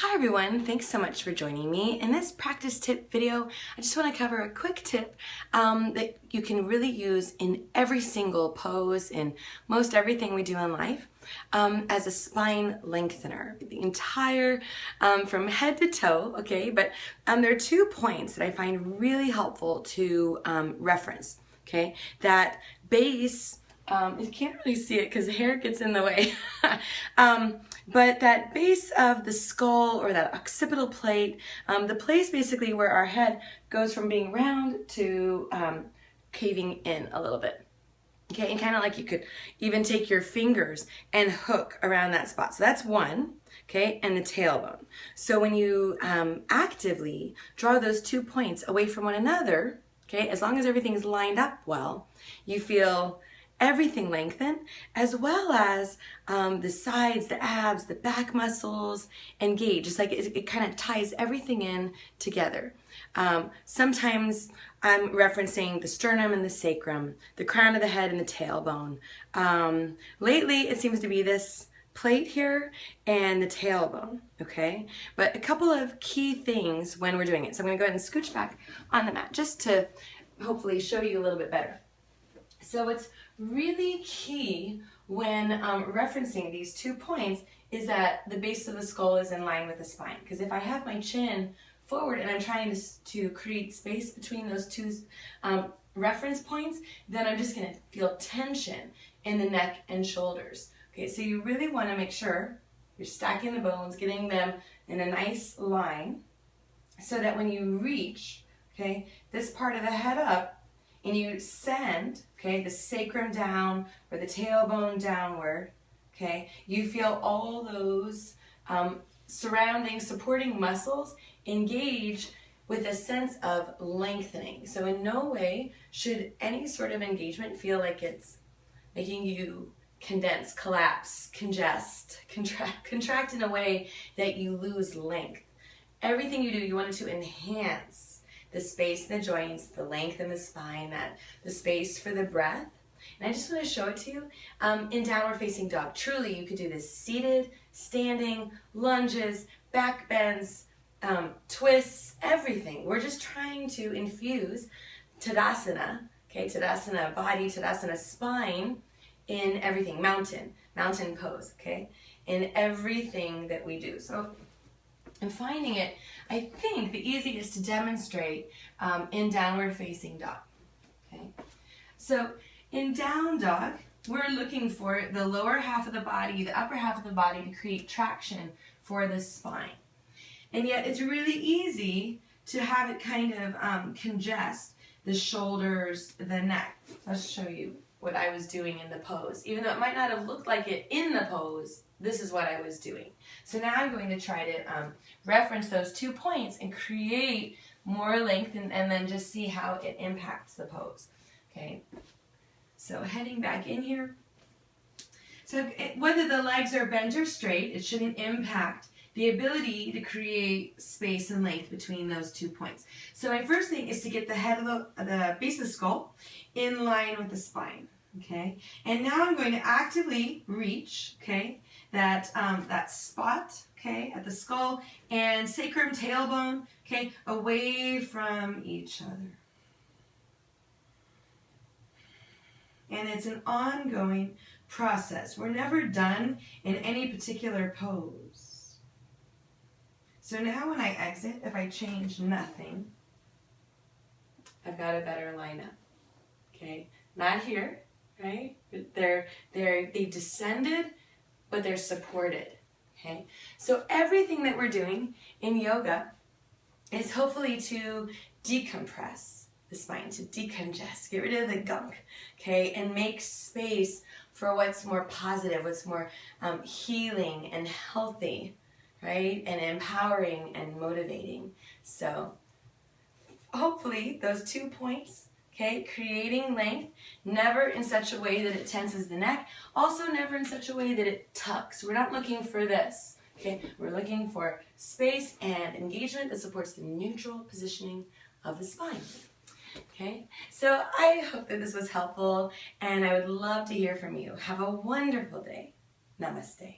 Hi everyone, thanks so much for joining me. In this practice tip video, I just want to cover a quick tip that you can really use in every single pose, in most everything we do in life, as a spine lengthener. The entire, from head to toe, okay? But there are 2 points that I find really helpful to reference, okay? That base, you can't really see it because the hair gets in the way. But that base of the skull, or that occipital plate, the place basically where our head goes from being round to caving in a little bit. Okay, and kind of like you could even take your fingers and hook around that spot. So that's one, okay, and the tailbone. So when you actively draw those 2 points away from one another, okay, as long as everything's lined up well, you feel everything lengthen, as well as the sides, the abs, the back muscles engage. It's like it kind of ties everything in together. Sometimes I'm referencing the sternum and the sacrum, the crown of the head and the tailbone. Lately, it seems to be this plate here and the tailbone, okay? But a couple of key things when we're doing it. So I'm gonna go ahead and scooch back on the mat just to hopefully show you a little bit better. So it's really key when referencing these 2 points is that the base of the skull is in line with the spine. Because if I have my chin forward and I'm trying to create space between those 2 reference points, then I'm just going to feel tension in the neck and shoulders. Okay, so you really want to make sure you're stacking the bones, getting them in a nice line, so that when you reach, okay, this part of the head up, and you send, okay, the sacrum down or the tailbone downward, okay, you feel all those surrounding, supporting muscles engage with a sense of lengthening. So in no way should any sort of engagement feel like it's making you condense, collapse, congest, contract in a way that you lose length. Everything you do, you want it to enhance the space in the joints, the length in the spine, the space for the breath. And I just want to show it to you in downward facing dog. Truly, you could do this seated, standing, lunges, back bends, twists, everything. We're just trying to infuse Tadasana, okay, Tadasana body, Tadasana spine in everything. Mountain pose, okay, in everything that we do. So I'm finding it, I think, the easiest to demonstrate in downward facing dog. Okay, so in down dog, we're looking for the lower half of the body, the upper half of the body to create traction for the spine. And yet it's really easy to have it kind of congest the shoulders, the neck. I'll show you what I was doing in the pose. Even though it might not have looked like it in the pose, this is what I was doing. So now I'm going to try to reference those 2 points and create more length, and then just see how it impacts the pose. Okay, so heading back in here. So whether the legs are bent or straight, it shouldn't impact the ability to create space and length between those 2 points. So my first thing is to get the head of the base of the skull in line with the spine. Okay, and now I'm going to actively reach, okay, that spot, okay, at the skull and sacrum, tailbone, okay, away from each other. And it's an ongoing process. We're never done in any particular pose. So now when I exit, if I change nothing, I've got a better lineup. Okay, not here, right? They descended, but they're supported. Okay, so everything that we're doing in yoga is hopefully to decompress the spine, to decongest, get rid of the gunk, okay, and make space for what's more positive, what's more healing and healthy, right, and empowering and motivating. So hopefully those 2 points, okay, creating length, never in such a way that it tenses the neck, also never in such a way that it tucks. We're not looking for this, okay, we're looking for space and engagement that supports the neutral positioning of the spine. Okay, so I hope that this was helpful, and I would love to hear from you. Have a wonderful day. Namaste.